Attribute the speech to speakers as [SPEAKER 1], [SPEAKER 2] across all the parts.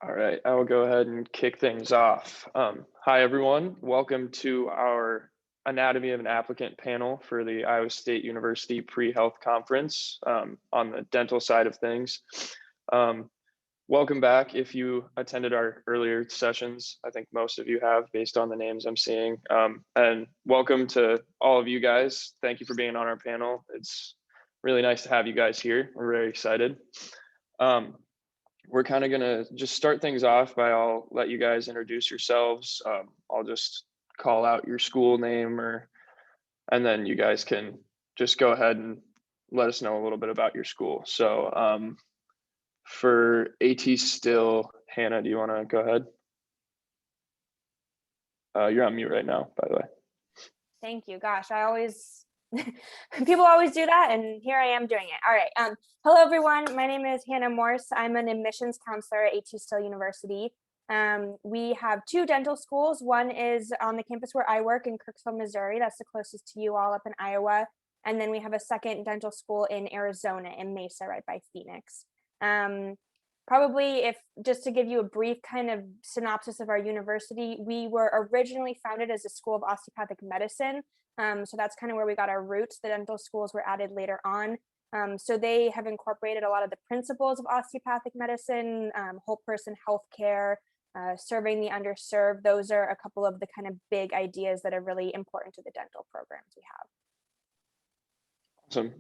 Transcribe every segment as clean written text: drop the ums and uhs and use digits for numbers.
[SPEAKER 1] All right, I will go ahead and kick things off. Hi, everyone. Welcome to our Anatomy of an Applicant panel for the Iowa State University Pre-Health Conference on the dental side of things. Welcome back if you attended our earlier sessions. I think most of you have based on the names I'm seeing. And welcome to all of you guys. Thank you for being on our panel. It's really nice to have you guys here. We're very excited. We're kind of gonna just start things off by I'll let you guys introduce yourselves. I'll just call out your school name and then you guys can just go ahead and let us know a little bit about your school. So for AT Still, Hannah, do you want to go ahead? You're on mute right now, by the way.
[SPEAKER 2] Thank you. Gosh, people always do that, and here I am doing it. All right. Hello, everyone. My name is Hannah Morse. I'm an admissions counselor at AT Still University. We have two dental schools. One is on the campus where I work in Kirksville, Missouri. That's the closest to you all up in Iowa. And then we have a second dental school in Arizona, in Mesa, right by Phoenix. Probably just to give you a brief kind of synopsis of our university, we were originally founded as a school of osteopathic medicine. So that's kind of where we got our roots. The dental schools were added later on. So they have incorporated a lot of the principles of osteopathic medicine, whole person healthcare, serving the underserved. Those are a couple of the kind of big ideas that are really important to the dental programs we have.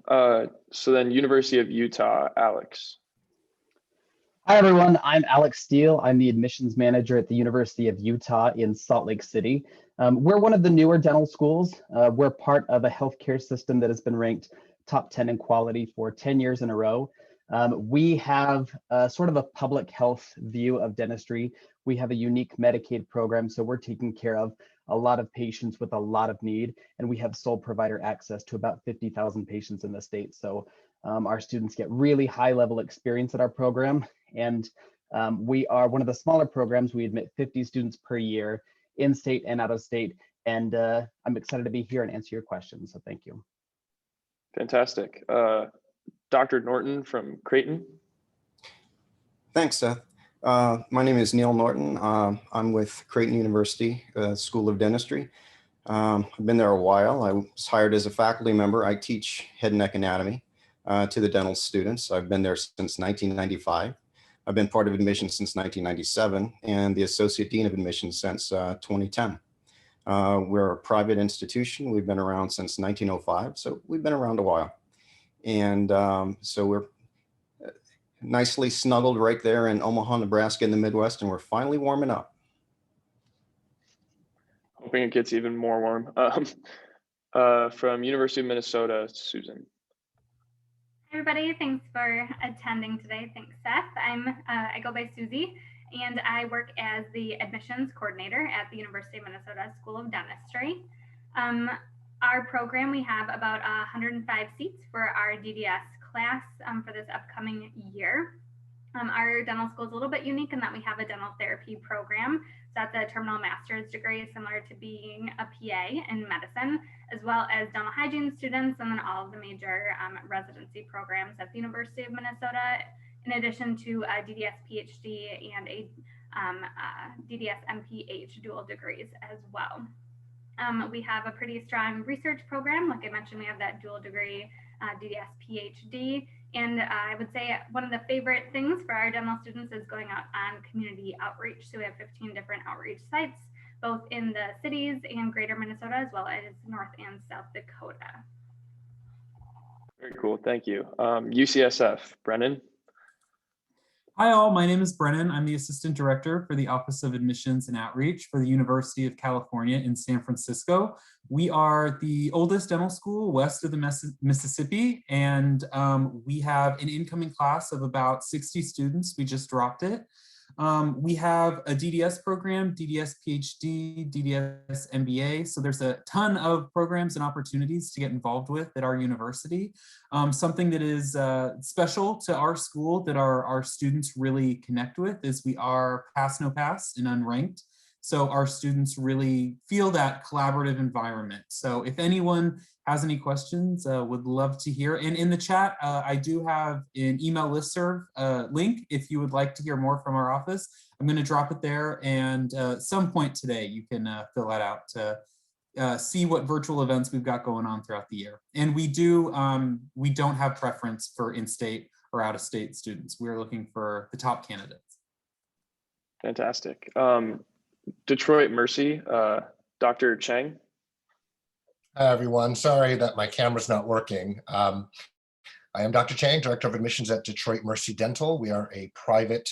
[SPEAKER 1] Awesome. So then University of Utah, Alex.
[SPEAKER 3] Hi, everyone. I'm Alex Steele. I'm the admissions manager at the University of Utah in Salt Lake City. We're one of the newer dental schools. We're part of a healthcare system that has been ranked top 10 in quality for 10 years in a row. We have sort of a public health view of dentistry. We have a unique Medicaid program, so we're taking care of a lot of patients with a lot of need, and we have sole provider access to about 50,000 patients in the state. So our students get really high level experience at our program, and we are one of the smaller programs. We admit 50 students per year, in state and out of state, and I'm excited to be here and answer your questions, so thank you.
[SPEAKER 1] Fantastic. Dr. Norton from Creighton.
[SPEAKER 4] Thanks, Seth. My name is Neil Norton. I'm with Creighton University School of Dentistry. I've been there a while. I was hired as a faculty member. I teach head and neck anatomy to the dental students. I've been there since 1995. I've been part of admissions since 1997 and the Associate Dean of Admissions since 2010. We're a private institution. We've been around since 1905, so we've been around a while. And so we're nicely snuggled right there in Omaha, Nebraska in the Midwest, and we're finally warming up.
[SPEAKER 1] Hoping it gets even more warm. From University of Minnesota, Susan.
[SPEAKER 5] Hi, everybody. Thanks for attending today. Thanks, Seth. I go by Susie, and I work as the admissions coordinator at the University of Minnesota School of Dentistry. Our program, we have about 105 seats for our DDS class for this upcoming year. Our dental school is a little bit unique in that we have a dental therapy program. So that's a terminal master's degree, similar to being a PA in medicine, as well as dental hygiene students, and then all of the major residency programs at the University of Minnesota, in addition to a DDS PhD and a DDS MPH dual degrees as well. We have a pretty strong research program. Like I mentioned, we have that dual degree DDS PhD. And I would say one of the favorite things for our dental students is going out on community outreach. So we have 15 different outreach sites, both in the cities and greater Minnesota, as well as North and South Dakota.
[SPEAKER 1] Very cool, thank you. UCSF, Brennan.
[SPEAKER 6] Hi all, my name is Brennan. I'm the Assistant Director for the Office of Admissions and Outreach for the University of California in San Francisco. We are the oldest dental school west of the Mississippi, and we have an incoming class of about 60 students. We just dropped it. We have a DDS program, DDS PhD, DDS MBA. So there's a ton of programs and opportunities to get involved with at our university. Something that is special to our school that our students really connect with is we are pass, no pass, and unranked. So our students really feel that collaborative environment. So if anyone has any questions, would love to hear. And in the chat, I do have an email listserv link if you would like to hear more from our office. I'm going to drop it there, and some point today you can fill that out to see what virtual events we've got going on throughout the year. And we don't have preference for in-state or out-of-state students. We're looking for the top candidates.
[SPEAKER 1] Fantastic. Detroit Mercy, Dr. Chang.
[SPEAKER 7] Hi, everyone. Sorry that my camera's not working. I am Dr. Chang, Director of Admissions at Detroit Mercy Dental. We are a private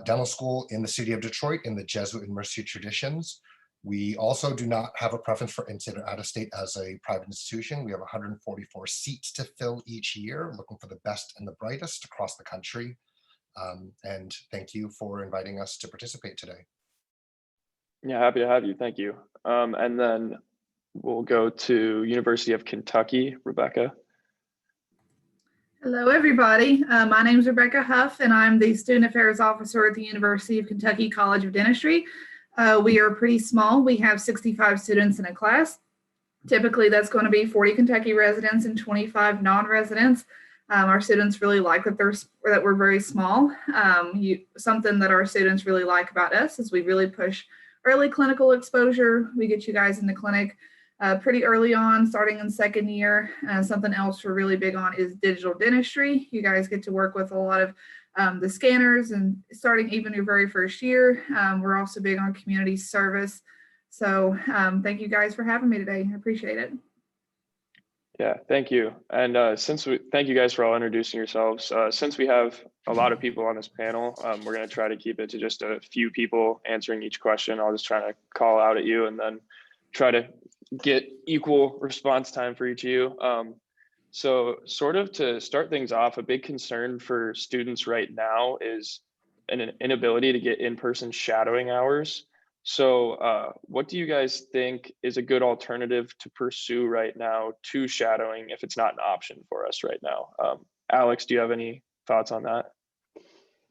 [SPEAKER 7] dental school in the city of Detroit in the Jesuit and Mercy traditions. We also do not have a preference for in-state or out-of-state as a private institution. We have 144 seats to fill each year, looking for the best and the brightest across the country. And thank you for inviting us to participate today.
[SPEAKER 1] Yeah, happy to have you. Thank you. And then we'll go to University of Kentucky, Rebecca.
[SPEAKER 8] Hello, everybody. My name is Rebecca Huff, and I'm the Student Affairs Officer at the University of Kentucky College of Dentistry. We are pretty small. We have 65 students in a class. Typically, that's going to be 40 Kentucky residents and 25 non-residents. Our students really like that we're very small. Something that our students really like about us is we really push early clinical exposure. We get you guys in the clinic pretty early on, starting in second year. Something else we're really big on is digital dentistry. You guys get to work with a lot of the scanners and starting even your very first year. We're also big on community service. So thank you guys for having me today. I appreciate it.
[SPEAKER 1] Yeah, thank you. And thank you guys for all introducing yourselves. Since we have a lot of people on this panel, we're going to try to keep it to just a few people answering each question. I'll just try to call out at you and then try to get equal response time for each of you. So sort of to start things off, a big concern for students right now is an inability to get in-person shadowing hours. So what do you guys think is a good alternative to pursue right now to shadowing if it's not an option for us right now? Alex, do you have any thoughts on that?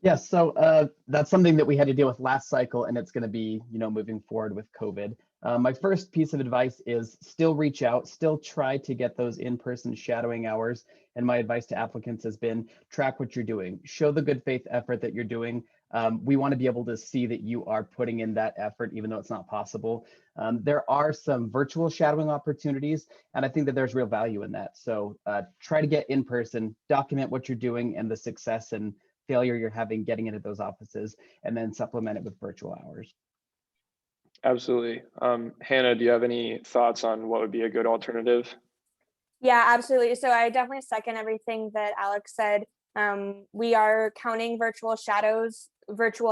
[SPEAKER 3] Yes, so that's something that we had to deal with last cycle, and it's going to be, moving forward with COVID. My first piece of advice is still reach out, still try to get those in-person shadowing hours. And my advice to applicants has been track what you're doing, show the good faith effort that you're doing. We want to be able to see that you are putting in that effort, even though it's not possible. There are some virtual shadowing opportunities, and I think that there's real value in that. So try to get in person, document what you're doing and the success and failure you're having getting into those offices, and then supplement it with virtual hours.
[SPEAKER 1] Absolutely. Hannah, do you have any thoughts on what would be a good alternative?
[SPEAKER 2] Yeah, absolutely. So I definitely second everything that Alex said. We are counting virtual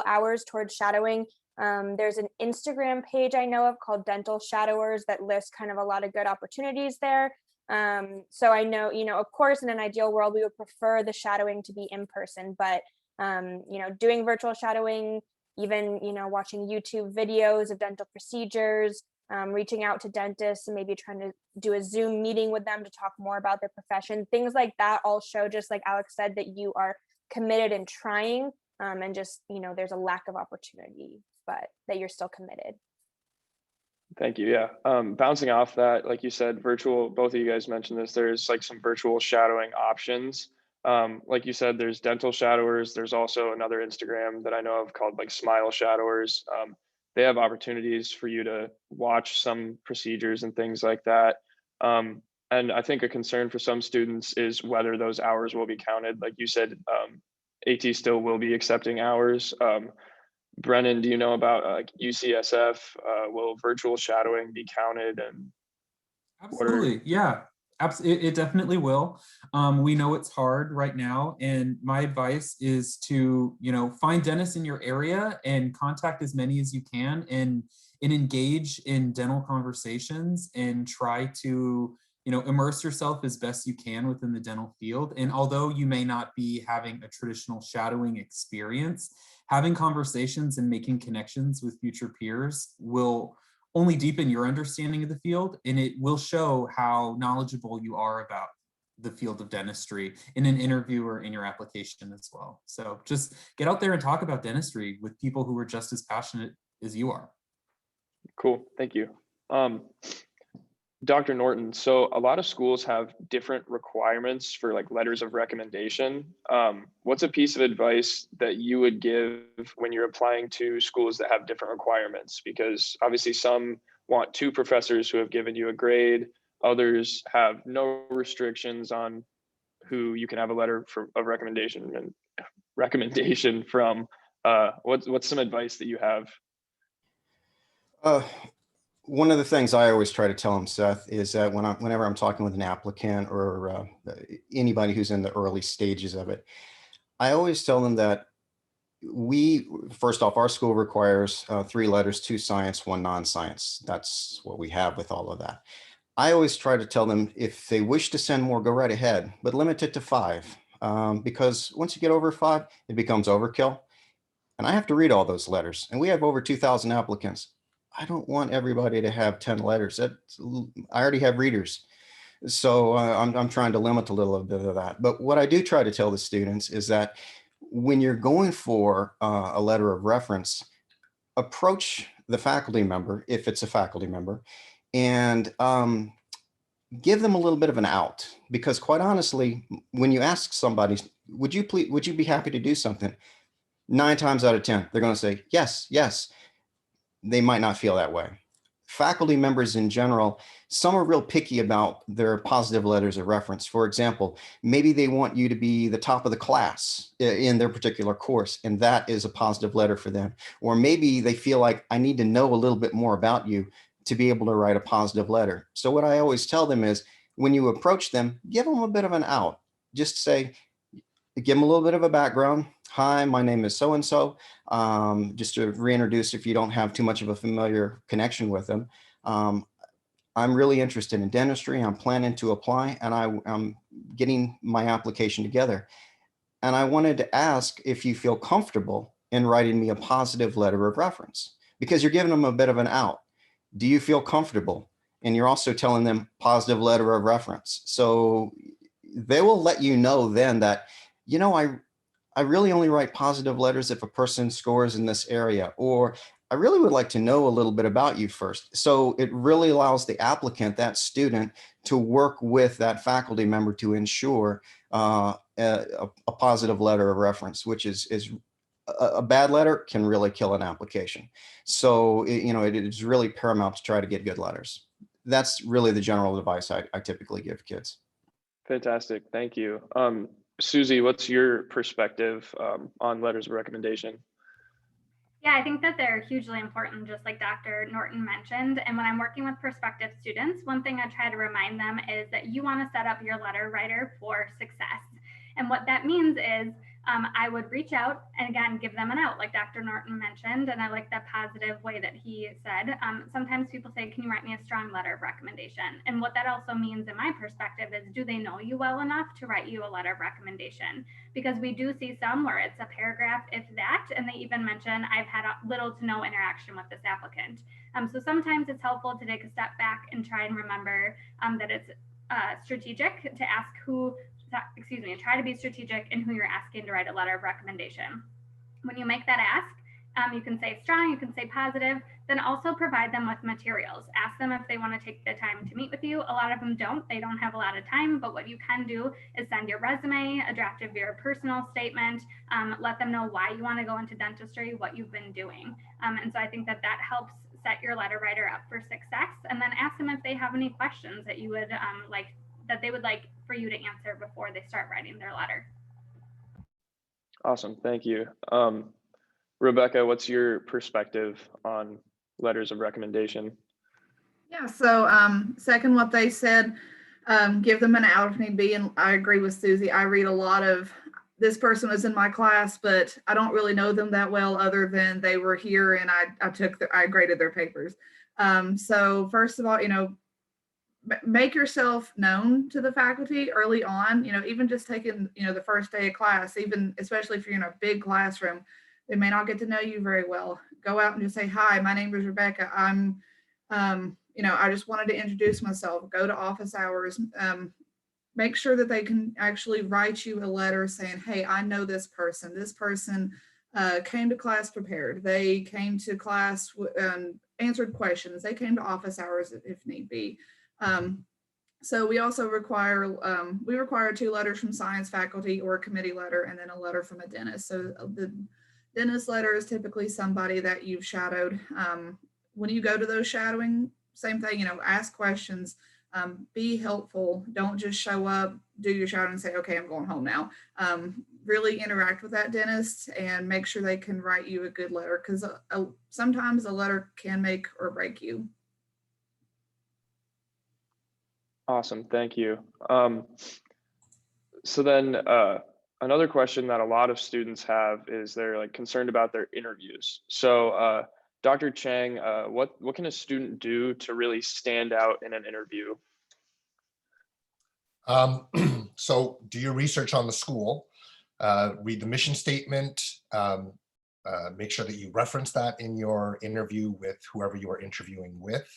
[SPEAKER 2] hours towards shadowing. There's an Instagram page I know of called Dental Shadowers that lists kind of a lot of good opportunities there. So I know, of course, in an ideal world, we would prefer the shadowing to be in person, but, doing virtual shadowing, even, watching YouTube videos of dental procedures, reaching out to dentists and maybe trying to do a Zoom meeting with them to talk more about their profession. Things like that all show, just like Alex said, that you are committed and trying, and just, there's a lack of opportunity, but that you're still committed.
[SPEAKER 1] Thank you. Yeah. Bouncing off that, like you said, virtual, both of you guys mentioned this, there's like some virtual shadowing options. Like you said, there's Dental Shadowers. There's also another Instagram that I know of called like Smile Shadowers. They have opportunities for you to watch some procedures and things like that. And I think a concern for some students is whether those hours will be counted. Like you said, AT still will be accepting hours. Brennan, do you know about UCSF? Will virtual shadowing be counted? And
[SPEAKER 6] absolutely, yeah, it definitely will. We know it's hard right now, and my advice is to find dentists in your area and contact as many as you can, and engage in dental conversations and try to immerse yourself as best you can within the dental field. And although you may not be having a traditional shadowing experience, having conversations and making connections with future peers will only deepen your understanding of the field, and it will show how knowledgeable you are about the field of dentistry in an interview or in your application as well. So just get out there and talk about dentistry with people who are just as passionate as you are.
[SPEAKER 1] Cool, thank you. Dr. Norton, so a lot of schools have different requirements for like letters of recommendation. What's a piece of advice that you would give when you're applying to schools that have different requirements? Because obviously some want 2 professors who have given you a grade, others have no restrictions on who you can have a letter of recommendation from. What's some advice that you have?
[SPEAKER 4] One of the things I always try to tell them, Seth, is that whenever I'm talking with an applicant or anybody who's in the early stages of it, I always tell them that first off, our school requires 3 letters, 2 science, 1 non-science. That's what we have with all of that. I always try to tell them if they wish to send more, go right ahead, but limit it to 5. Because once you get over 5, it becomes overkill. And I have to read all those letters. And we have over 2,000 applicants. I don't want everybody to have 10 letters. I already have readers. So I'm trying to limit a little bit of that. But what I do try to tell the students is that when you're going for a letter of reference, approach the faculty member, if it's a faculty member, and give them a little bit of an out. Because quite honestly, when you ask somebody, would you be happy to do something? 9 times out of 10, they're going to say, yes, yes. They might not feel that way. Faculty members in general, some are real picky about their positive letters of reference. For example, maybe they want you to be the top of the class in their particular course, and that is a positive letter for them. Or maybe they feel like I need to know a little bit more about you to be able to write a positive letter. So what I always tell them is when you approach them, give them a bit of an out. Just say, give them a little bit of a background. Hi, my name is so-and-so. Just to reintroduce if you don't have too much of a familiar connection with them. I'm really interested in dentistry. I'm planning to apply and I'm getting my application together. And I wanted to ask if you feel comfortable in writing me a positive letter of reference, because you're giving them a bit of an out. Do you feel comfortable? And you're also telling them positive letter of reference. So they will let you know then that, you know, I really only write positive letters if a person scores in this area, or I really would like to know a little bit about you first. So it really allows the applicant, that student, to work with that faculty member to ensure a positive letter of reference, which is a bad letter can really kill an application. So, it is really paramount to try to get good letters. That's really the general advice I typically give kids.
[SPEAKER 1] Fantastic, thank you. Susie, what's your perspective on letters of recommendation?
[SPEAKER 5] Yeah, I think that they're hugely important, just like Dr. Norton mentioned. And when I'm working with prospective students, one thing I try to remind them is that you want to set up your letter writer for success. And what that means is I would reach out and again, give them an out like Dr. Norton mentioned. And I like that positive way that he said. Sometimes people say, can you write me a strong letter of recommendation? And what that also means in my perspective is, do they know you well enough to write you a letter of recommendation? Because we do see some where it's a paragraph, if that, and they even mention, I've had little to no interaction with this applicant. So sometimes it's helpful to take a step back and try and remember that it's strategic to ask try to be strategic in who you're asking to write a letter of recommendation. When you make that ask, you can say strong, you can say positive, then also provide them with materials. Ask them if they want to take the time to meet with you. A lot of them don't, they don't have a lot of time, but what you can do is send your resume, a draft of your personal statement, let them know why you want to go into dentistry, what you've been doing. And so I think that helps set your letter writer up for success, and then ask them if they have any questions that you would they would like for you to answer before they start writing their letter.
[SPEAKER 1] Awesome, thank you. Rebecca, what's your perspective on letters of recommendation?
[SPEAKER 8] Yeah, so second what they said, give them an out if need be, and I agree with Susie. I read a lot of, this person was in my class, but I don't really know them that well other than they were here and I graded their papers. So first of all, make yourself known to the faculty early on, even just taking, the first day of class, even especially if you're in a big classroom, they may not get to know you very well. Go out and just say, hi, my name is Rebecca. I'm, I just wanted to introduce myself, go to office hours, make sure that they can actually write you a letter saying, hey, I know this person. This person came to class prepared. They came to class answered questions. They came to office hours if need be. So we also require 2 letters from science faculty or a committee letter, and then a letter from a dentist. So the dentist letter is typically somebody that you've shadowed. When you go to those shadowing, same thing, ask questions, be helpful. Don't just show up, do your shadowing and say, okay, I'm going home now. Really interact with that dentist and make sure they can write you a good letter, because sometimes a letter can make or break you.
[SPEAKER 1] Awesome, thank you. So then another question that a lot of students have is they're like concerned about their interviews. So Dr. Chang, what can a student do to really stand out in an interview?
[SPEAKER 7] So do your research on the school, read the mission statement, make sure that you reference that in your interview with whoever you are interviewing with.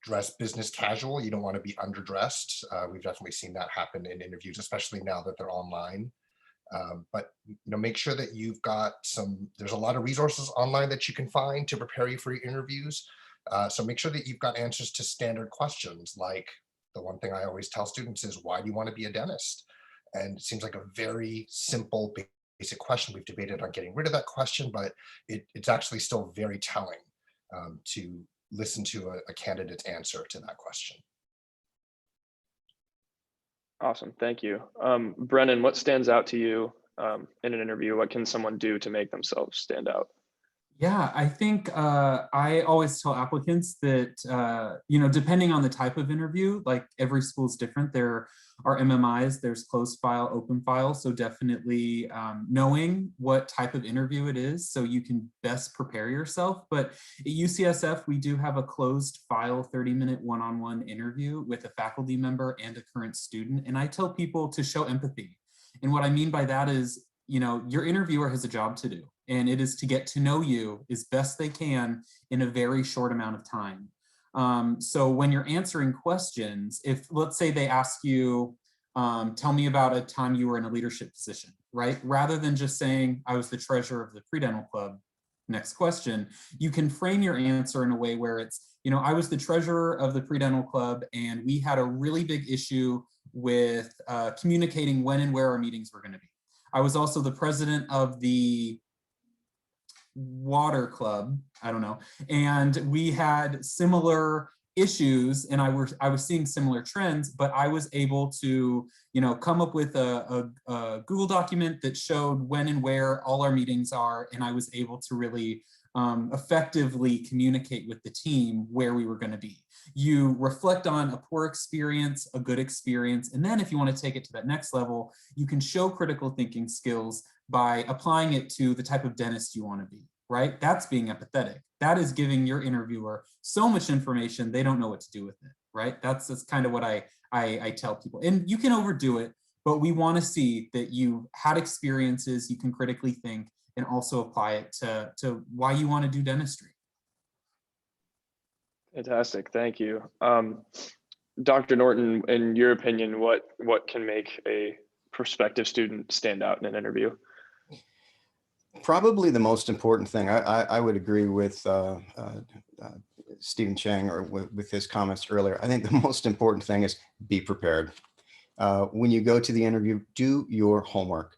[SPEAKER 7] Dress business casual. You don't want to be underdressed. We've definitely seen that happen in interviews, especially now that they're online. But make sure that you've got there's a lot of resources online that you can find to prepare you for your interviews. So make sure that you've got answers to standard questions. Like the one thing I always tell students is, why do you want to be a dentist? And it seems like a very simple, basic question. We've debated on getting rid of that question, but it's actually still very telling to listen to a candidate's answer to that question.
[SPEAKER 1] Awesome, thank you. Brennan, what stands out to you in an interview? What can someone do to make themselves stand out?
[SPEAKER 6] Yeah, I think I always tell applicants that, depending on the type of interview, like every school is different. There are MMIs, there's closed file, open file. So definitely knowing what type of interview it is so you can best prepare yourself. But at UCSF, we do have a closed file 30-minute one-on-one interview with a faculty member and a current student. And I tell people to show empathy. And what I mean by that is, your interviewer has a job to do, and it is to get to know you as best they can in a very short amount of time. So when you're answering questions, if let's say they ask you, tell me about a time you were in a leadership position, right? Rather than just saying, I was the treasurer of the pre-dental club, next question, you can frame your answer in a way where it's, I was the treasurer of the pre-dental club, and we had a really big issue with communicating when and where our meetings were going to be. I was also the president of the water club, I don't know, and we had similar issues, and I was seeing similar trends, but I was able to come up with a Google document that showed when and where all our meetings are, and I was able to really effectively communicate with the team where we were going to be. You reflect on a poor experience, a good experience, and then if you want to take it to that next level, you can show critical thinking skills by applying it to the type of dentist you want to be, right? That's being empathetic. That is giving your interviewer so much information they don't know what to do with it, right? That's kind of what I tell people. And you can overdo it, but we want to see that you had experiences, you can critically think, and also apply it to why you want to do dentistry.
[SPEAKER 1] Fantastic, thank you. Dr. Norton, in your opinion, what can make a prospective student stand out in an interview?
[SPEAKER 4] Probably the most important thing, I would agree with Stephen Chang or with his comments earlier. I think the most important thing is be prepared. When you go to the interview, do your homework.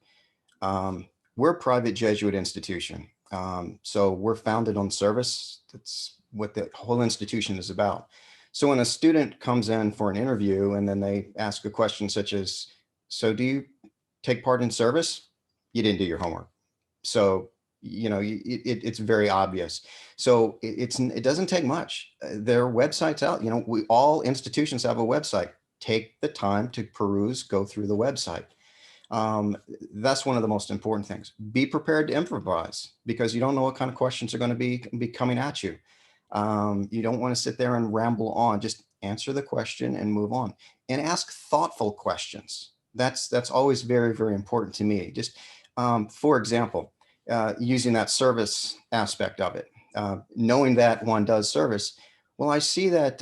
[SPEAKER 4] We're a private Jesuit institution, so we're founded on service. That's what the whole institution is about. So when a student comes in for an interview and then they ask a question such as, so do you take part in service? You didn't do your homework. So, it's very obvious. So it doesn't take much. There are websites out, all institutions have a website. Take the time to peruse, go through the website. That's one of the most important things. Be prepared to improvise, because you don't know what kind of questions are going to be coming at you. You don't want to sit there and ramble on. Just answer the question and move on, and ask thoughtful questions. That's always very, very important to me. Just for example, using that service aspect of it, knowing that one does service. Well, I see that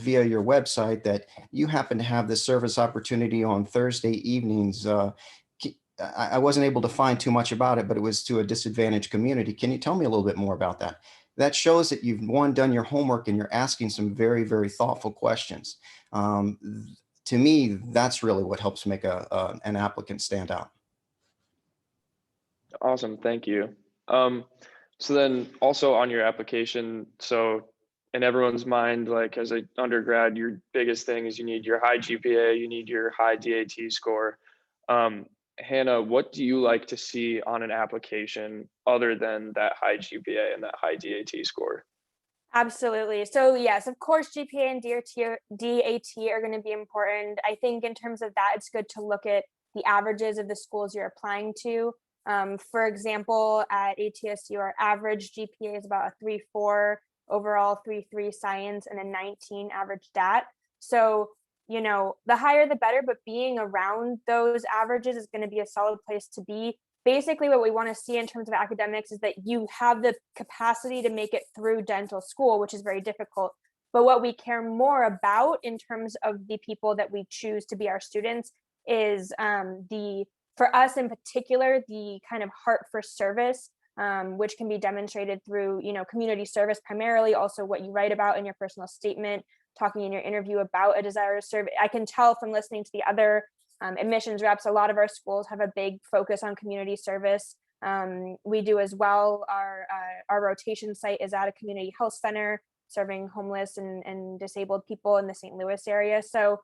[SPEAKER 4] via your website that you happen to have this service opportunity on Thursday evenings. I wasn't able to find too much about it, but it was to a disadvantaged community. Can you tell me a little bit more about that? that shows that you've, one, done your homework and you're asking some very, very thoughtful questions. To me, that's really what helps make an applicant stand out.
[SPEAKER 1] Awesome, thank you. So then also on your application, so in everyone's mind, like as an undergrad, your biggest thing is you need your high GPA, you need your high DAT score. Hannah, what do you like to see on an application other than that high GPA and that high DAT score?
[SPEAKER 2] Absolutely. So yes, of course, GPA and DAT are going to be important. I think in terms of that, it's good to look at the averages of the schools you're applying to. For example, at ATSU, our average GPA is about a 3.4, overall 3.3 science, and a 19 average DAT. So, you know, the higher the better, but being around those averages is going to be a solid place to be. Basically, what we want to see in terms of academics is that you have the capacity to make it through dental school, which is very difficult. But what we care more about in terms of the people that we choose to be our students is for us in particular, the kind of heart for service, which can be demonstrated through, you know, community service primarily, also what you write about in your personal statement, talking in your interview about a desire to serve. I can tell from listening to the other admissions reps, a lot of our schools have a big focus on community service. We do as well. Our rotation site is at a community health center serving homeless and disabled people in the St. Louis area. So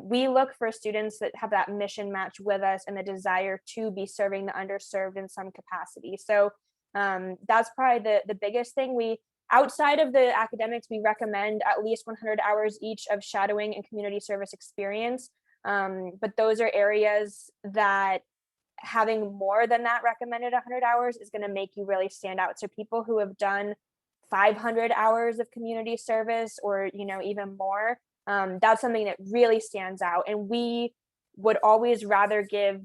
[SPEAKER 2] we look for students that have that mission match with us and the desire to be serving the underserved in some capacity. So that's probably the biggest thing. Outside of the academics, we recommend at least 100 hours each of shadowing and community service experience. But those are areas that having more than that recommended 100 hours is going to make you really stand out. So people who have done 500 hours of community service or, you know, even more, that's something that really stands out. And we would always rather give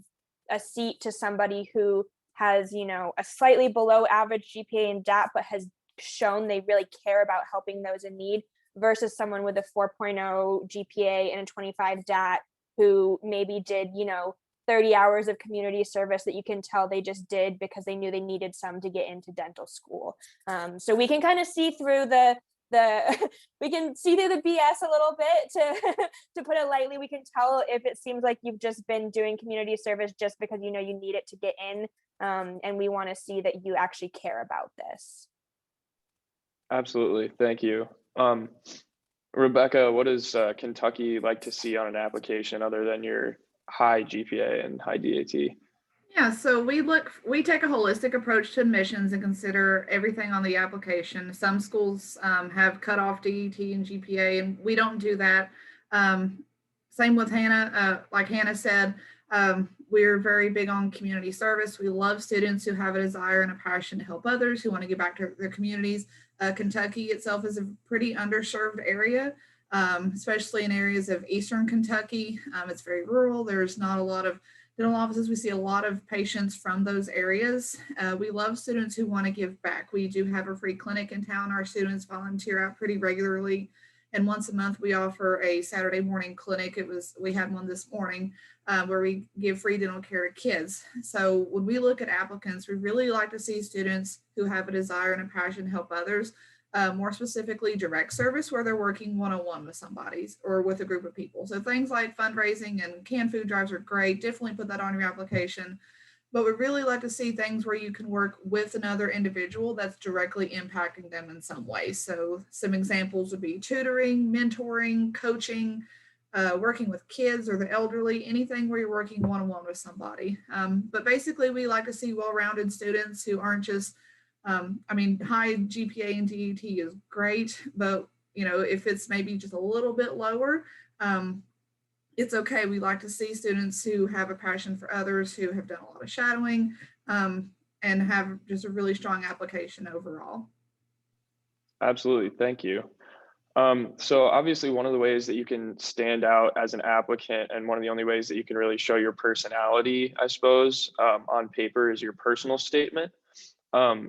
[SPEAKER 2] a seat to somebody who has, you know, a slightly below average GPA and DAT, but has shown they really care about helping those in need, versus someone with a 4.0 GPA and a 25 DAT who maybe did, you know, 30 hours of community service that you can tell they just did because they knew they needed some to get into dental school. So we can kind of see through we can see through the BS a little bit to put it lightly. We can tell if it seems like you've just been doing community service just because you know you need it to get in, and we want to see that you actually care about this.
[SPEAKER 1] Absolutely, thank you. Rebecca, what does Kentucky like to see on an application other than your high GPA and high DAT?
[SPEAKER 8] Yeah, so we take a holistic approach to admissions and consider everything on the application. Some schools have cut off DET and GPA, and we don't do that. Same with Hannah. Like Hannah said, we're very big on community service. We love students who have a desire and a passion to help others, who want to give back to their communities. Kentucky itself is a pretty underserved area, especially in areas of Eastern Kentucky. It's very rural. There's not a lot of dental offices. We see a lot of patients from those areas. We love students who want to give back. We do have a free clinic in town. Our students volunteer out pretty regularly. And once a month, we offer a Saturday morning clinic. We had one this morning where we give free dental care to kids. So when we look at applicants, we really like to see students who have a desire and a passion to help others, more specifically direct service, where they're working one-on-one with somebody or with a group of people. So things like fundraising and canned food drives are great. Definitely put that on your application. But we really like to see things where you can work with another individual that's directly impacting them in some way. So some examples would be tutoring, mentoring, coaching, working with kids or the elderly, anything where you're working one-on-one with somebody. But basically, we like to see well-rounded students who aren't just, high GPA and DET is great, but if it's maybe just a little bit lower, it's okay. We like to see students who have a passion for others, who have done a lot of shadowing, and have just a really strong application overall.
[SPEAKER 1] Absolutely, thank you. So obviously one of the ways that you can stand out as an applicant, and one of the only ways that you can really show your personality, I suppose, on paper, is your personal statement.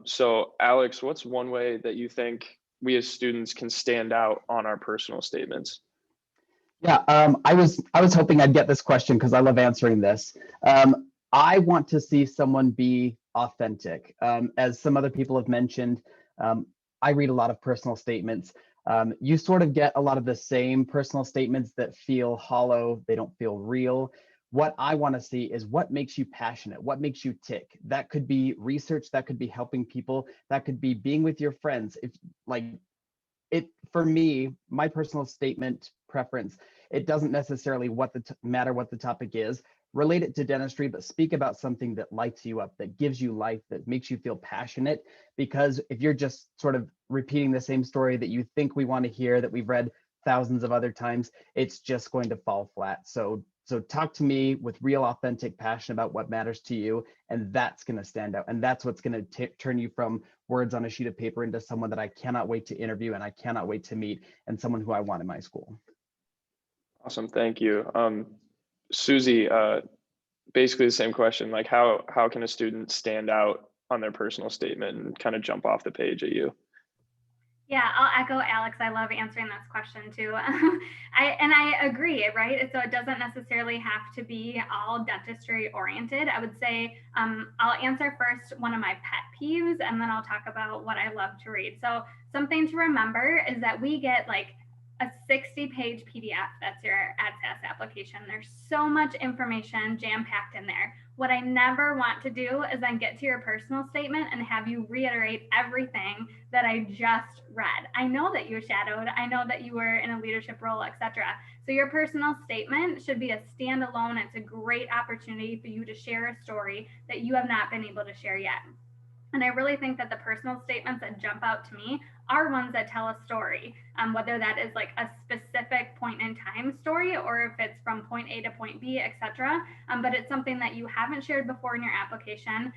[SPEAKER 1] So Alex, what's one way that you think we as students can stand out on our personal statements?
[SPEAKER 3] Yeah, I was hoping I'd get this question because I love answering this. I want to see someone be authentic. As some other people have mentioned, I read a lot of personal statements. You sort of get a lot of the same personal statements that feel hollow. They don't feel real. What I want to see is what makes you passionate, what makes you tick. That could be research, that could be helping people, that could be being with your friends. If like it, for me, my personal statement preference, it doesn't necessarily matter what the topic is. Relate it to dentistry, but speak about something that lights you up, that gives you life, that makes you feel passionate. Because if you're just sort of repeating the same story that you think we want to hear, that we've read thousands of other times, it's just going to fall flat. So talk to me with real, authentic passion about what matters to you, and that's going to stand out. And that's what's going to turn you from words on a sheet of paper into someone that I cannot wait to interview and I cannot wait to meet, and someone who I want in my school.
[SPEAKER 1] Awesome, thank you. Susie, basically the same question, like how can a student stand out on their personal statement and kind of jump off the page at you?
[SPEAKER 5] Yeah, I'll echo Alex. I love answering this question too. I agree, right? So it doesn't necessarily have to be all dentistry oriented. I would say I'll answer first one of my pet peeves, and then I'll talk about what I love to read. So something to remember is that we get like a 60-page PDF that's your ADSAS application. There's so much information jam-packed in there. What I never want to do is then get to your personal statement and have you reiterate everything that I just read. I know that you shadowed, I know that you were in a leadership role, etc. So your personal statement should be a standalone. It's a great opportunity for you to share a story that you have not been able to share yet. And I really think that the personal statements that jump out to me are ones that tell a story, whether that is like a specific point in time story or if it's from point A to point B, etc. But it's something that you haven't shared before in your application,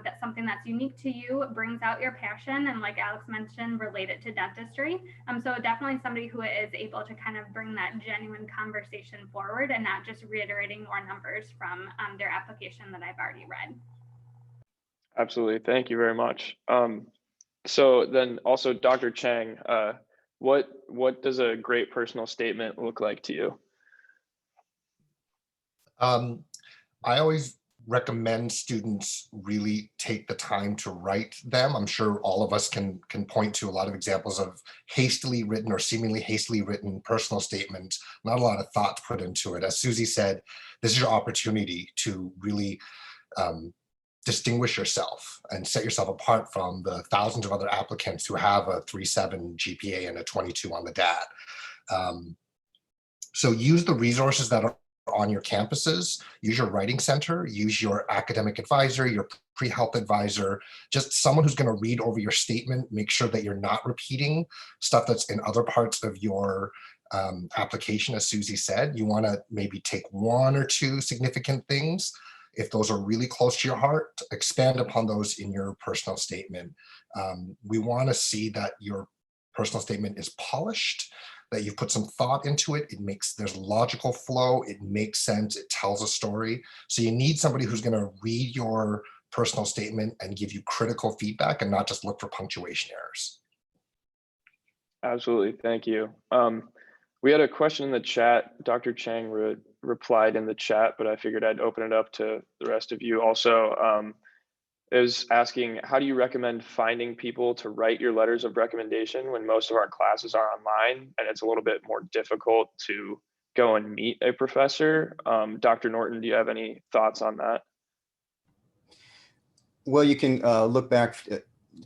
[SPEAKER 5] that's something that's unique to you, brings out your passion, and like Alex mentioned, related to dentistry. So definitely somebody who is able to kind of bring that genuine conversation forward and not just reiterating more numbers from their application that I've already read.
[SPEAKER 1] Absolutely, thank you very much. So then also Dr. Chang, what does a great personal statement look like to you?
[SPEAKER 7] I always recommend students really take the time to write them. I'm sure all of us can point to a lot of examples of hastily written or seemingly hastily written personal statements, not a lot of thought put into it. As Susie said, this is your opportunity to really distinguish yourself and set yourself apart from the thousands of other applicants who have a 3.7 GPA and a 22 on the DAT. So use the resources that are on your campuses, use your writing center, use your academic advisor, your pre-health advisor, just someone who's going to read over your statement, make sure that you're not repeating stuff that's in other parts of your application. As Susie said, you want to maybe take one or two significant things. If those are really close to your heart, expand upon those in your personal statement. We want to see that your personal statement is polished, that you've put some thought into it. There's logical flow. It makes sense. It tells a story. So you need somebody who's going to read your personal statement and give you critical feedback and not just look for punctuation errors.
[SPEAKER 1] Absolutely, thank you. We had a question in the chat. Dr. Chang replied in the chat, but I figured I'd open it up to the rest of you also. It was asking, how do you recommend finding people to write your letters of recommendation when most of our classes are online and it's a little bit more difficult to go and meet a professor? Dr. Norton, do you have any thoughts on that?
[SPEAKER 4] Well, you can look back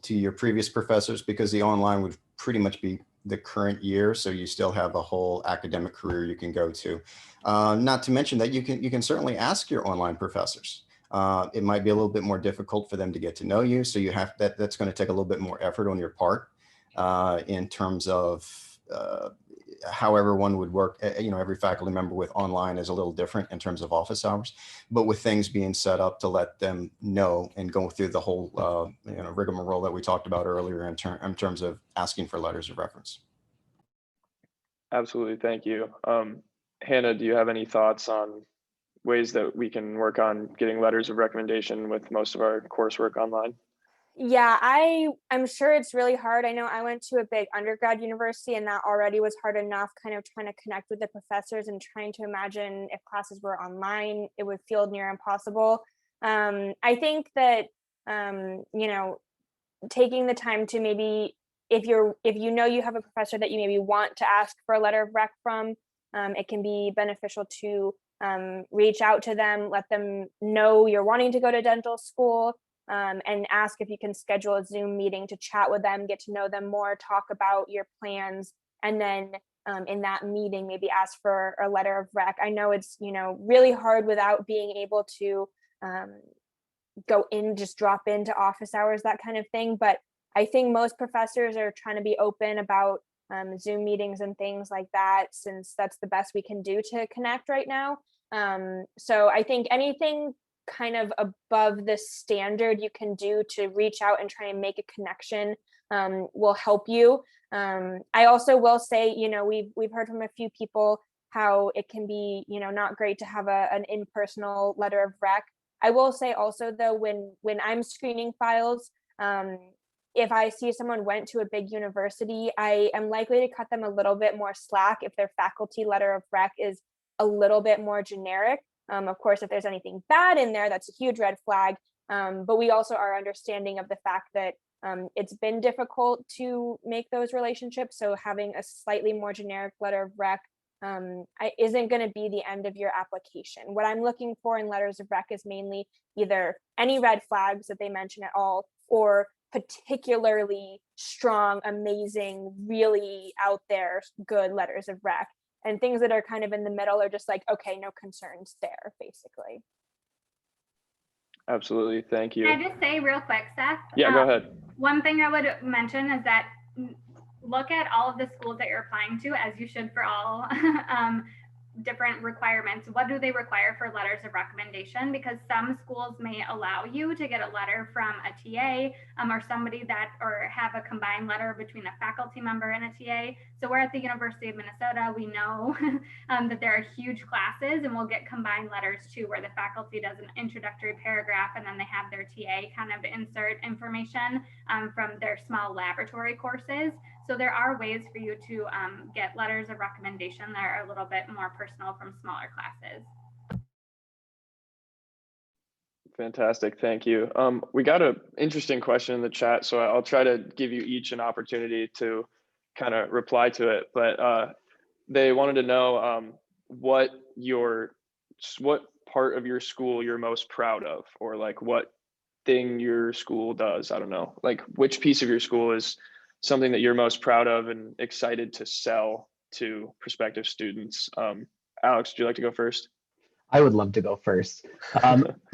[SPEAKER 4] to your previous professors, because the online would pretty much be the current year, so you still have a whole academic career you can go to. Not to mention that you can certainly ask your online professors. It might be a little bit more difficult for them to get to know you, so you have that's going to take a little bit more effort on your part in terms of however one would work. Every faculty member with online is a little different in terms of office hours, but with things being set up to let them know and go through the whole rigmarole that we talked about earlier in terms of asking for letters of reference.
[SPEAKER 1] Absolutely, thank you. Hannah, do you have any thoughts on ways that we can work on getting letters of recommendation with most of our coursework online?
[SPEAKER 2] Yeah, I'm sure it's really hard. I know I went to a big undergrad university and that already was hard enough, kind of trying to connect with the professors and trying to imagine if classes were online, it would feel near impossible. I think that, taking the time to maybe if you know you have a professor that you maybe want to ask for a letter of rec from, it can be beneficial to reach out to them, let them know you're wanting to go to dental school, and ask if you can schedule a Zoom meeting to chat with them, get to know them more, talk about your plans, and then in that meeting, maybe ask for a letter of rec. I know it's, really hard without being able to go in, just drop into office hours, that kind of thing. But I think most professors are trying to be open about Zoom meetings and things like that, since that's the best we can do to connect right now. So I think anything kind of above the standard you can do to reach out and try and make a connection will help you. I also will say, we've heard from a few people how it can be, not great to have an impersonal letter of rec. I will say also though, when I'm screening files, if I see someone went to a big university, I am likely to cut them a little bit more slack if their faculty letter of rec is a little bit more generic. Of course, if there's anything bad in there, that's a huge red flag. But we also are understanding of the fact that it's been difficult to make those relationships. So having a slightly more generic letter of rec isn't going to be the end of your application. What I'm looking for in letters of rec is mainly either any red flags that they mention at all, or particularly strong, amazing, really out there good letters of rec. And things that are kind of in the middle are just like, okay, no concerns there, basically.
[SPEAKER 1] Absolutely. Thank you.
[SPEAKER 5] Can I just say real quick, Seth?
[SPEAKER 1] Yeah, go ahead.
[SPEAKER 5] One thing I would mention is that look at all of the schools that you're applying to, as you should for all different requirements. What do they require for letters of recommendation? Because some schools may allow you to get a letter from a TA or somebody or have a combined letter between a faculty member and a TA. So we're at the University of Minnesota. We know that there are huge classes, and we'll get combined letters too, where the faculty does an introductory paragraph and then they have their TA kind of insert information from their small laboratory courses. So there are ways for you to get letters of recommendation that are a little bit more personal from smaller classes.
[SPEAKER 1] Fantastic. Thank you. We got an interesting question in the chat, so I'll try to give you each an opportunity to kind of reply to it. But they wanted to know what part of your school you're most proud of, or like what thing your school does. I don't know, like which piece of your school is something that you're most proud of and excited to sell to prospective students. Alex, would you like to go first?
[SPEAKER 3] I would love to go first.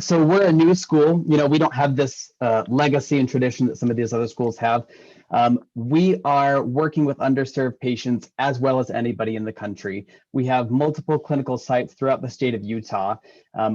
[SPEAKER 3] So we're a new school. We don't have this legacy and tradition that some of these other schools have. We are working with underserved patients as well as anybody in the country. We have multiple clinical sites throughout the state of Utah.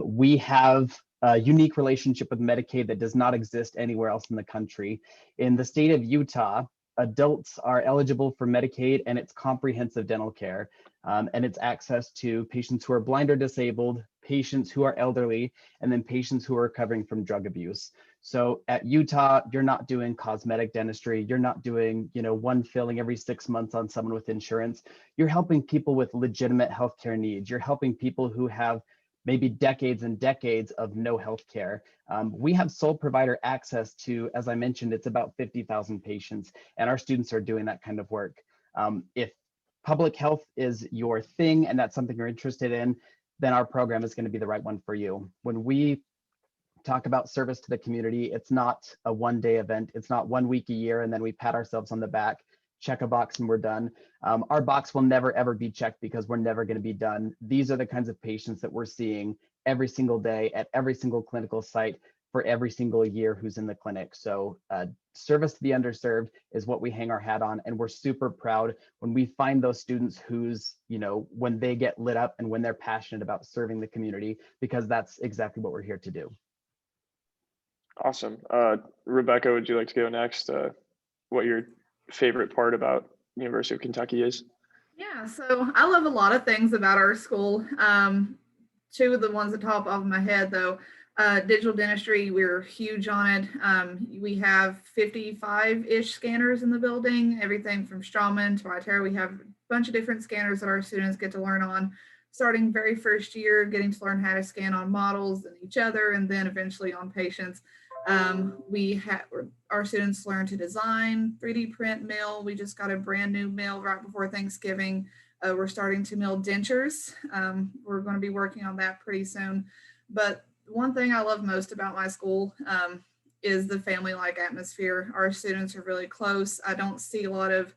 [SPEAKER 3] We have a unique relationship with Medicaid that does not exist anywhere else in the country. In the state of Utah, adults are eligible for Medicaid and it's comprehensive dental care. And it's access to patients who are blind or disabled, patients who are elderly, and then patients who are recovering from drug abuse. So at Utah, you're not doing cosmetic dentistry. You're not doing, one filling every 6 months on someone with insurance. You're helping people with legitimate healthcare needs. You're helping people who have maybe decades and decades of no healthcare. We have sole provider access to, as I mentioned, it's about 50,000 patients, and our students are doing that kind of work. If public health is your thing and that's something you're interested in, then our program is going to be the right one for you. When we talk about service to the community, it's not a one-day event. It's not 1 week a year and then we pat ourselves on the back, check a box and we're done. Our box will never ever be checked because we're never going to be done. These are the kinds of patients that we're seeing every single day at every single clinical site for every single year who's in the clinic. So service to the underserved is what we hang our hat on, and we're super proud when we find those students who's, when they get lit up and when they're passionate about serving the community, because that's exactly what we're here to do.
[SPEAKER 1] Awesome. Rebecca, would you like to go next? What your favorite part about University of Kentucky is?
[SPEAKER 8] Yeah, so I love a lot of things about our school. Two of the ones at the top of my head though, digital dentistry, we're huge on it. We have 55-ish scanners in the building, everything from Straumann to iTero. We have a bunch of different scanners that our students get to learn on, starting very first year, getting to learn how to scan on models and each other, and then eventually on patients. Our students learn to design, 3D print, mill. We just got a brand new mill right before Thanksgiving. We're starting to mill dentures. We're going to be working on that pretty soon. But one thing I love most about my school is the family-like atmosphere. Our students are really close. I don't see a lot of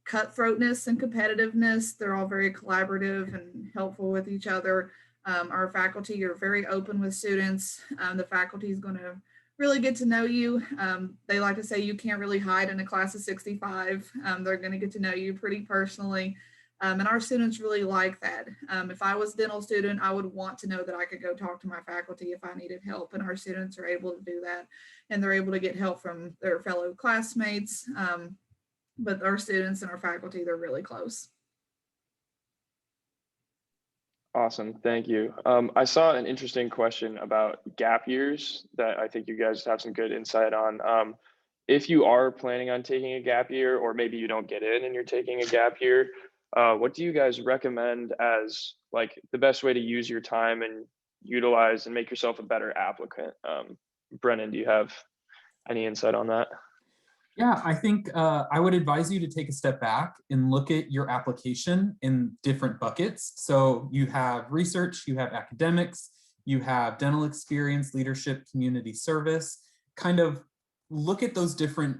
[SPEAKER 8] cutthroatness and competitiveness. They're all very collaborative and helpful with each other. Our faculty are very open with students. The faculty is going to really get to know you. They like to say you can't really hide in a class of 65. They're going to get to know you pretty personally. And our students really like that. If I was a dental student, I would want to know that I could go talk to my faculty if I needed help, and our students are able to do that, and they're able to get help from their fellow classmates. But our students and our faculty, they're really close.
[SPEAKER 1] Awesome, thank you. I saw an interesting question about gap years that I think you guys have some good insight on. If you are planning on taking a gap year, or maybe you don't get in and you're taking a gap year, what do you guys recommend as like the best way to use your time and utilize and make yourself a better applicant? Brennan, do you have any insight on that?
[SPEAKER 6] Yeah, I think I would advise you to take a step back and look at your application in different buckets. So you have research, you have academics, you have dental experience, leadership, community service. Kind of look at those different,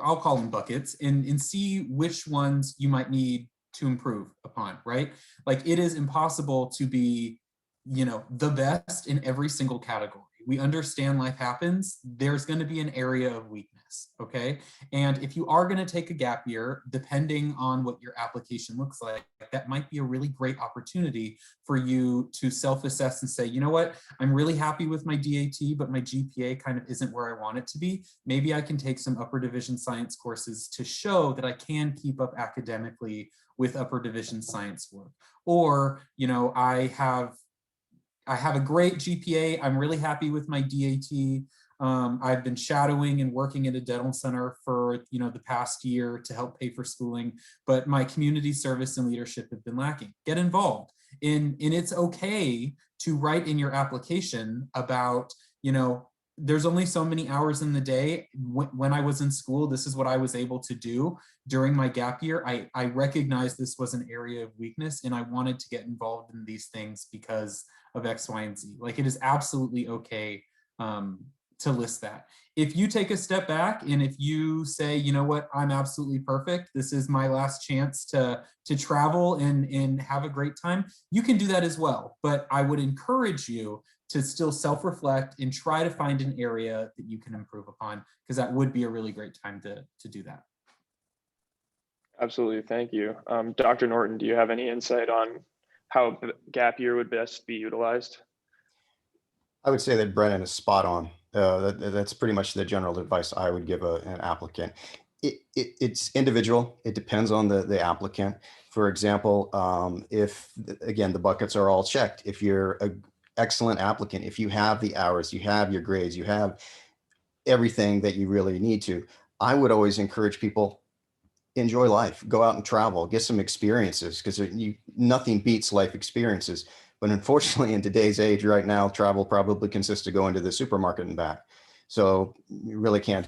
[SPEAKER 6] I'll call them buckets, and see which ones you might need to improve upon, right? Like, it is impossible to be, the best in every single category. We understand life happens. There's going to be an area of weakness, okay? And if you are going to take a gap year, depending on what your application looks like, that might be a really great opportunity for you to self-assess and say, you know what, I'm really happy with my DAT, but my GPA kind of isn't where I want it to be. Maybe I can take some upper division science courses to show that I can keep up academically with upper division science work. Or, I have a great GPA. I'm really happy with my DAT. I've been shadowing and working at a dental center for the past year to help pay for schooling, but my community service and leadership have been lacking. Get involved. And it's okay to write in your application about, there's only so many hours in the day. When I was in school, this is what I was able to do. During my gap year, I recognized this was an area of weakness, and I wanted to get involved in these things because of X, Y, and Z. Like, it is absolutely okay to list that. If you take a step back and if you say, you know what, I'm absolutely perfect, this is my last chance to travel and have a great time, you can do that as well. But I would encourage you to still self-reflect and try to find an area that you can improve upon, because that would be a really great time to do that.
[SPEAKER 1] Absolutely, thank you. Dr. Norton, do you have any insight on how gap year would best be utilized?
[SPEAKER 4] I would say that Brennan is spot on. That's pretty much the general advice I would give an applicant. It's individual. It depends on the applicant. For example, if, again, the buckets are all checked, if you're an excellent applicant, if you have the hours, you have your grades, you have everything that you really need to, I would always encourage people, enjoy life, go out and travel, get some experiences, because nothing beats life experiences. But unfortunately, in today's age right now, travel probably consists of going to the supermarket and back. So you really can't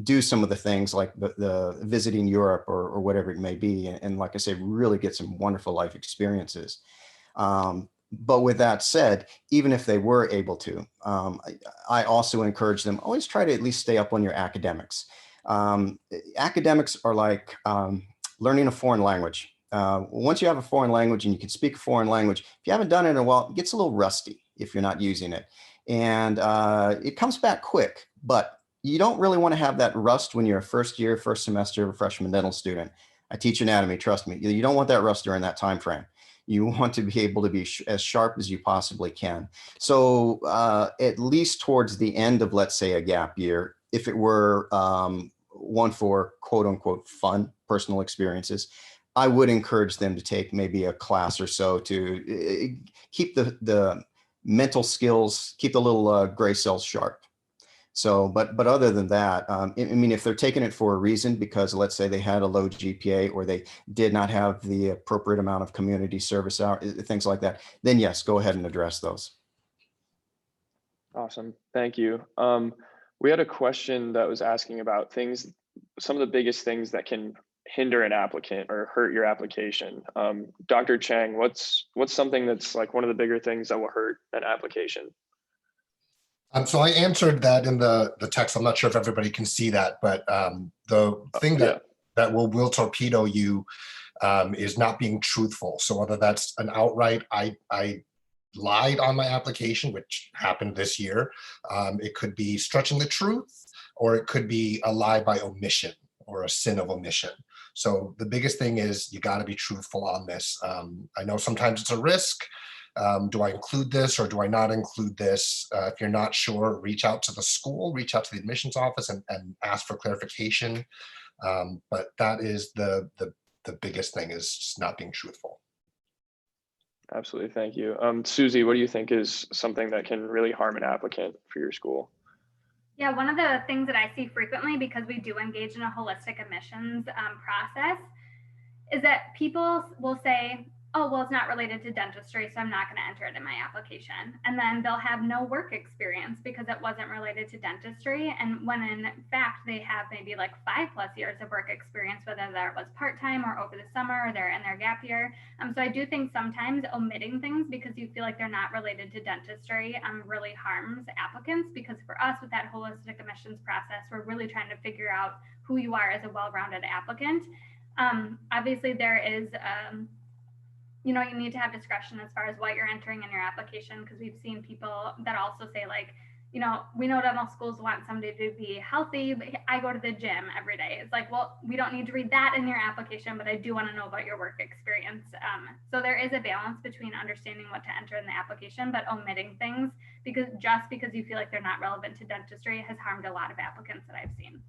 [SPEAKER 4] do some of the things like the visiting Europe or whatever it may be. And like I say, really get some wonderful life experiences. But with that said, even if they were able to, I also encourage them, always try to at least stay up on your academics. Academics are like learning a foreign language. Once you have a foreign language and you can speak a foreign language, if you haven't done it in a while, it gets a little rusty if you're not using it. And it comes back quick, but you don't really want to have that rust when you're a first semester freshman dental student. I teach anatomy, trust me. You don't want that rust during that time frame. You want to be able to be as sharp as you possibly can. So at least towards the end of, let's say, a gap year, if it were one for quote unquote fun, personal experiences, I would encourage them to take maybe a class or so to keep the mental skills, keep the little gray cells sharp. So, but other than that, I mean, if they're taking it for a reason, because let's say they had a low GPA or they did not have the appropriate amount of community service hours, things like that, then yes, go ahead and address those.
[SPEAKER 1] Awesome. Thank you. We had a question that was asking about things, some of the biggest things that can hinder an applicant or hurt your application. Dr. Chang, what's something that's like one of the bigger things that will hurt an application?
[SPEAKER 7] So I answered that in the text. I'm not sure if everybody can see that, but the thing that will torpedo you is not being truthful. So whether that's an outright, I lied on my application, which happened this year. It could be stretching the truth, or it could be a lie by omission or a sin of omission. So the biggest thing is you got to be truthful on this. I know sometimes it's a risk. Do I include this or do I not include this? If you're not sure, reach out to the school, reach out to the admissions office and ask for clarification. But that is the biggest thing, is just not being truthful.
[SPEAKER 1] Absolutely. Thank you. Susie, what do you think is something that can really harm an applicant for your school?
[SPEAKER 5] Yeah, one of the things that I see frequently, because we do engage in a holistic admissions process, is that people will say, oh, well, it's not related to dentistry, so I'm not going to enter it in my application. And then they'll have no work experience because it wasn't related to dentistry. And when in fact, they have maybe like 5+ years of work experience, whether that was part-time or over the summer or they're in their gap year. So I do think sometimes omitting things because you feel like they're not related to dentistry really harms applicants, because for us with that holistic admissions process, we're really trying to figure out who you are as a well-rounded applicant. Obviously there is, you need to have discretion as far as what you're entering in your application, because we've seen people that also say like, we know dental schools want somebody to be healthy, but I go to the gym every day. It's like, well, we don't need to read that in your application, but I do want to know about your work experience. So there is a balance between understanding what to enter in the application, but omitting things because you feel like they're not relevant to dentistry has harmed a lot of applicants that I've seen.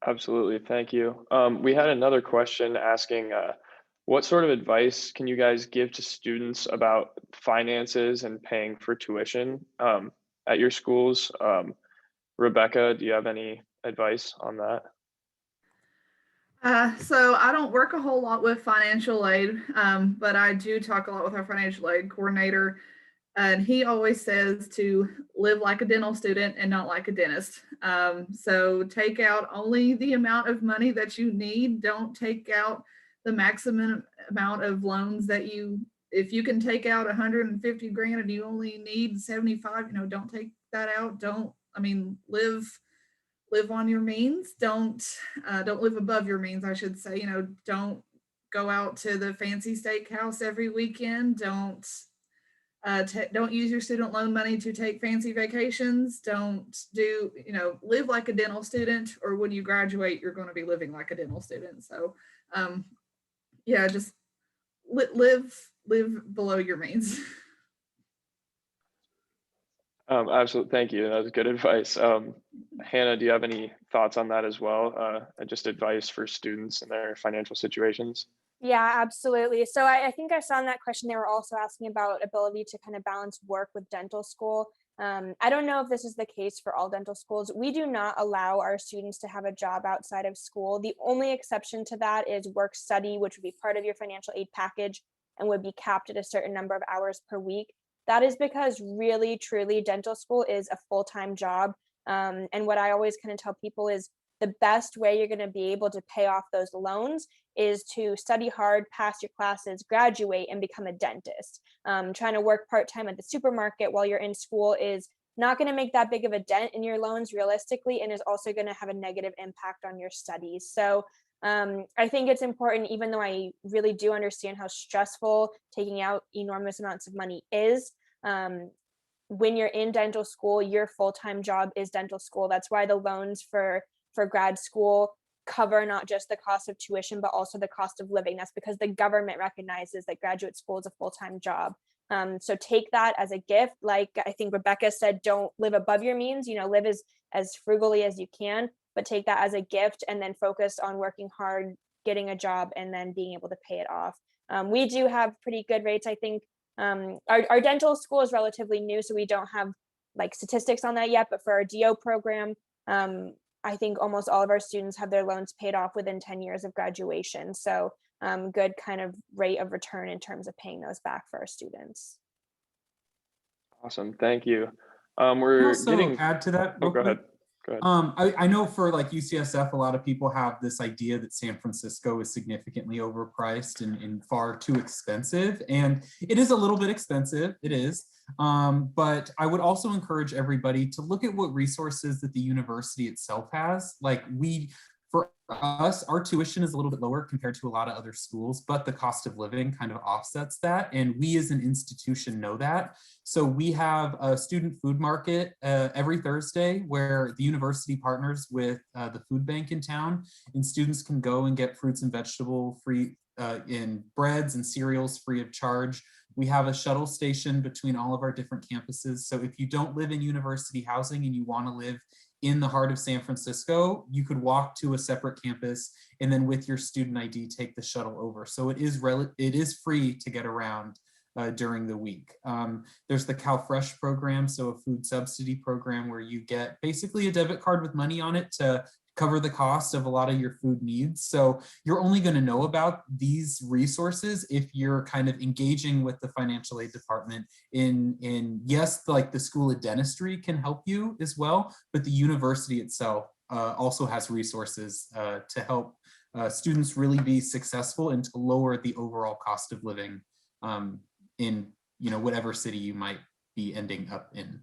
[SPEAKER 1] Absolutely. Thank you. We had another question asking, what sort of advice can you guys give to students about finances and paying for tuition at your schools? Rebecca, do you have any advice on that?
[SPEAKER 8] So I don't work a whole lot with financial aid, but I do talk a lot with our financial aid coordinator. And he always says to live like a dental student and not like a dentist. So take out only the amount of money that you need. Don't take out the maximum amount of loans that if you can take out 150 grand and you only need 75, don't take that out. Live on your means. Don't live above your means, I should say. Don't go out to the fancy steakhouse every weekend. Don't use your student loan money to take fancy vacations. Live like a dental student, or when you graduate, you're going to be living like a dental student. So, just live below your means.
[SPEAKER 1] Absolutely. Thank you. That was good advice. Hannah, do you have any thoughts on that as well? Just advice for students in their financial situations?
[SPEAKER 2] Yeah, absolutely. So I think I saw in that question, they were also asking about ability to kind of balance work with dental school. I don't know if this is the case for all dental schools. We do not allow our students to have a job outside of school. The only exception to that is work study, which would be part of your financial aid package and would be capped at a certain number of hours per week. That is because really, truly, dental school is a full-time job. And what I always kind of tell people is the best way you're going to be able to pay off those loans is to study hard, pass your classes, graduate, and become a dentist. Trying to work part-time at the supermarket while you're in school is not going to make that big of a dent in your loans realistically, and is also going to have a negative impact on your studies. So I think it's important, even though I really do understand how stressful taking out enormous amounts of money is, when you're in dental school, your full-time job is dental school. That's why the loans for grad school cover not just the cost of tuition, but also the cost of living. That's because the government recognizes that graduate school is a full-time job. So take that as a gift. Like I think Rebecca said, don't live above your means, live as frugally as you can, but take that as a gift and then focus on working hard, getting a job, and then being able to pay it off. We do have pretty good rates. I think our dental school is relatively new, so we don't have like statistics on that yet, but for our DO program, I think almost all of our students have their loans paid off within 10 years of graduation. So good kind of rate of return in terms of paying those back for our students.
[SPEAKER 1] Awesome, thank you.
[SPEAKER 6] Can I
[SPEAKER 1] We're
[SPEAKER 6] also
[SPEAKER 1] getting,
[SPEAKER 6] add to that
[SPEAKER 1] oh,
[SPEAKER 6] real
[SPEAKER 1] go
[SPEAKER 6] quick?
[SPEAKER 1] ahead. Go ahead.
[SPEAKER 6] I know for like UCSF, a lot of people have this idea that San Francisco is significantly overpriced and far too expensive. And it is a little bit expensive, it is. But I would also encourage everybody to look at what resources that the university itself has. Like for us, our tuition is a little bit lower compared to a lot of other schools, but the cost of living kind of offsets that. And we as an institution know that. So we have a student food market every Thursday where the university partners with the food bank in town, and students can go and get fruits and vegetable free in breads and cereals free of charge. We have a shuttle station between all of our different campuses. So if you don't live in university housing and you want to live in the heart of San Francisco, you could walk to a separate campus and then with your student ID take the shuttle over. So it is free to get around during the week. There's the CalFresh program, so a food subsidy program where you get basically a debit card with money on it to cover the cost of a lot of your food needs. So you're only going to know about these resources if you're kind of engaging with the financial aid department in yes, like the School of Dentistry can help you as well, but the university itself also has resources to help students really be successful and to lower the overall cost of living in whatever city you might be ending up in.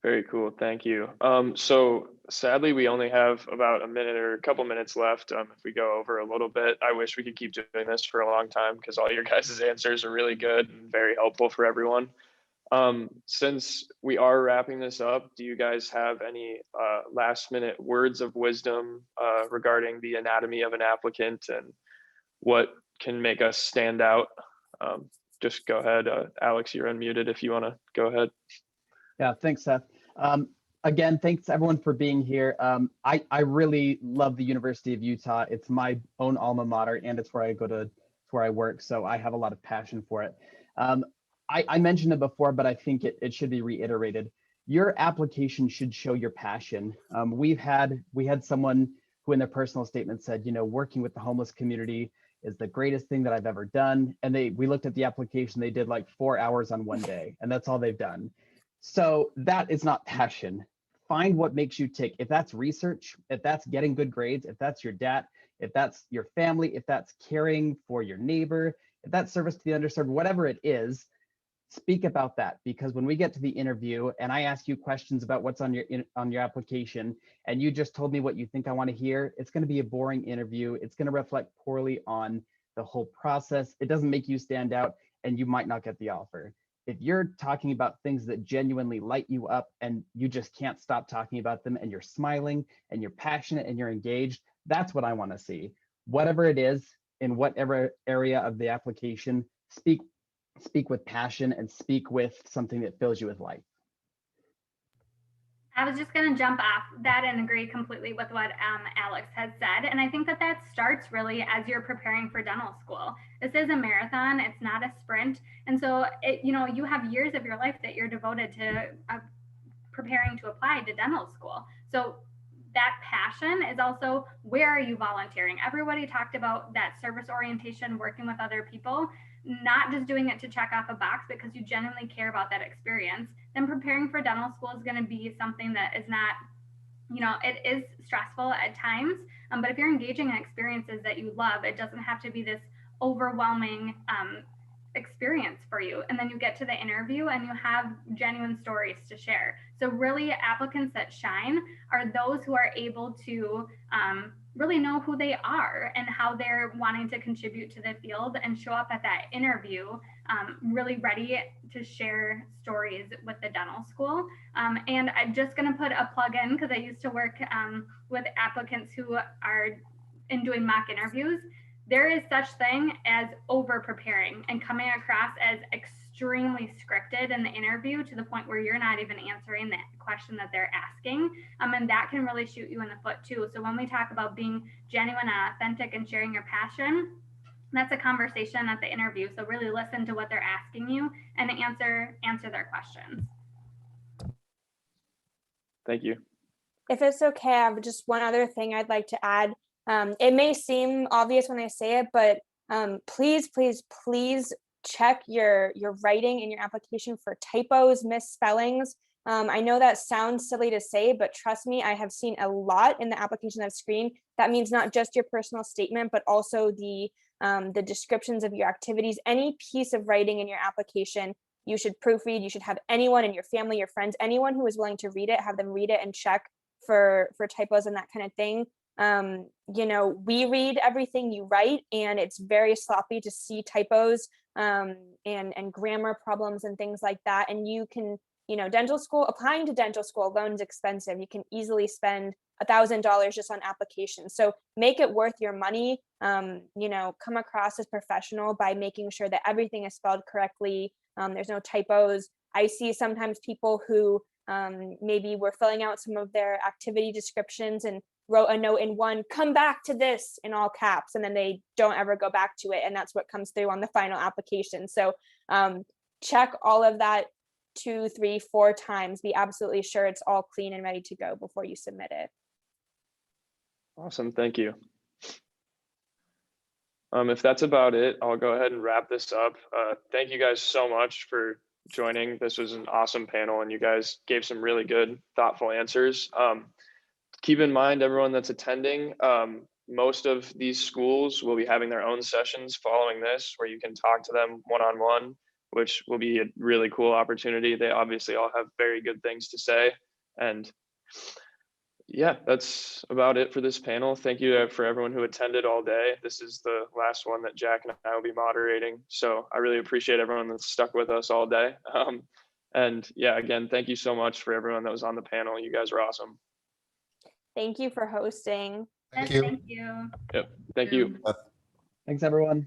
[SPEAKER 1] Very cool, thank you. So sadly, we only have about a minute or a couple minutes left. If we go over a little bit, I wish we could keep doing this for a long time because all your guys' answers are really good and very helpful for everyone. Since we are wrapping this up, do you guys have any last minute words of wisdom regarding the anatomy of an applicant and what can make us stand out? Just go ahead. Alex, you're unmuted if you want to go ahead.
[SPEAKER 3] Yeah, thanks, Seth. Again, thanks everyone for being here. I really love the University of Utah. It's my own alma mater and it's where I go to, where I work. So I have a lot of passion for it. I mentioned it before, but I think it should be reiterated. Your application should show your passion. We had someone who in their personal statement said, working with the homeless community is the greatest thing that I've ever done. And we looked at the application, they did like 4 hours on one day, and that's all they've done. So that is not passion. Find what makes you tick. If that's research, if that's getting good grades, if that's your debt, if that's your family, if that's caring for your neighbor, if that's service to the underserved, whatever it is, speak about that. Because when we get to the interview and I ask you questions about what's on your application and you just told me what you think I want to hear, it's going to be a boring interview. It's going to reflect poorly on the whole process. It doesn't make you stand out and you might not get the offer. If you're talking about things that genuinely light you up and you just can't stop talking about them and you're smiling and you're passionate and you're engaged, that's what I want to see. Whatever it is, in whatever area of the application, speak with passion and speak with something that fills you with life.
[SPEAKER 5] I was just going to jump off that and agree completely with what Alex has said. And I think that starts really as you're preparing for dental school. This is a marathon, it's not a sprint. And so, you have years of your life that you're devoted to preparing to apply to dental school. So that passion is also, where are you volunteering? Everybody talked about that service orientation, working with other people, not just doing it to check off a box because you genuinely care about that experience. Then preparing for dental school is going to be something that is not, it is stressful at times, but if you're engaging in experiences that you love, it doesn't have to be this overwhelming experience for you. And then you get to the interview and you have genuine stories to share. So really, applicants that shine are those who are able to really know who they are and how they're wanting to contribute to the field and show up at that interview really ready to share stories with the dental school. And I'm just going to put a plug in because I used to work with applicants who are doing mock interviews. There is such thing as over preparing and coming across as extremely scripted in the interview to the point where you're not even answering the question that they're asking. And that can really shoot you in the foot too. So when we talk about being genuine and authentic and sharing your passion, that's a conversation at the interview. So really listen to what they're asking you and answer their questions.
[SPEAKER 1] Thank you.
[SPEAKER 2] If it's okay, I have just one other thing I'd like to add. It may seem obvious when I say it, but please, please, please check your writing in your application for typos, misspellings. I know that sounds silly to say, but trust me, I have seen a lot in the application I've screened. That means not just your personal statement, but also the descriptions of your activities. Any piece of writing in your application, you should proofread. You should have anyone in your family, your friends, anyone who is willing to read it, have them read it and check for typos and that kind of thing. You know, we read everything you write, and it's very sloppy to see typos and grammar problems and things like that. And you can, you know, applying to dental school alone is expensive. You can easily spend $1,000 just on applications. So make it worth your money. You know, come across as professional by making sure that everything is spelled correctly. There's no typos. I see sometimes people who maybe were filling out some of their activity descriptions and wrote a note in one, come back to this in all caps, and then they don't ever go back to it. And that's what comes through on the final application. So check all of that 2, 3, 4 times. Be absolutely sure it's all clean and ready to go before you submit it.
[SPEAKER 1] Awesome, thank you. If that's about it, I'll go ahead and wrap this up. Thank you guys so much for joining. This was an awesome panel, and you guys gave some really good, thoughtful answers. Keep in mind, everyone that's attending, most of these schools will be having their own sessions following this, where you can talk to them one-on-one, which will be a really cool opportunity. They obviously all have very good things to say. And yeah, that's about it for this panel. Thank you for everyone who attended all day. This is the last one that Jack and I will be moderating. So I really appreciate everyone that's stuck with us all day. And yeah, again, thank you so much for everyone that was on the panel. You guys were awesome.
[SPEAKER 2] Thank you for hosting.
[SPEAKER 7] Thank
[SPEAKER 5] Yes,
[SPEAKER 7] you.
[SPEAKER 5] thank you.
[SPEAKER 1] Yep. Thank you.
[SPEAKER 3] Thanks, everyone.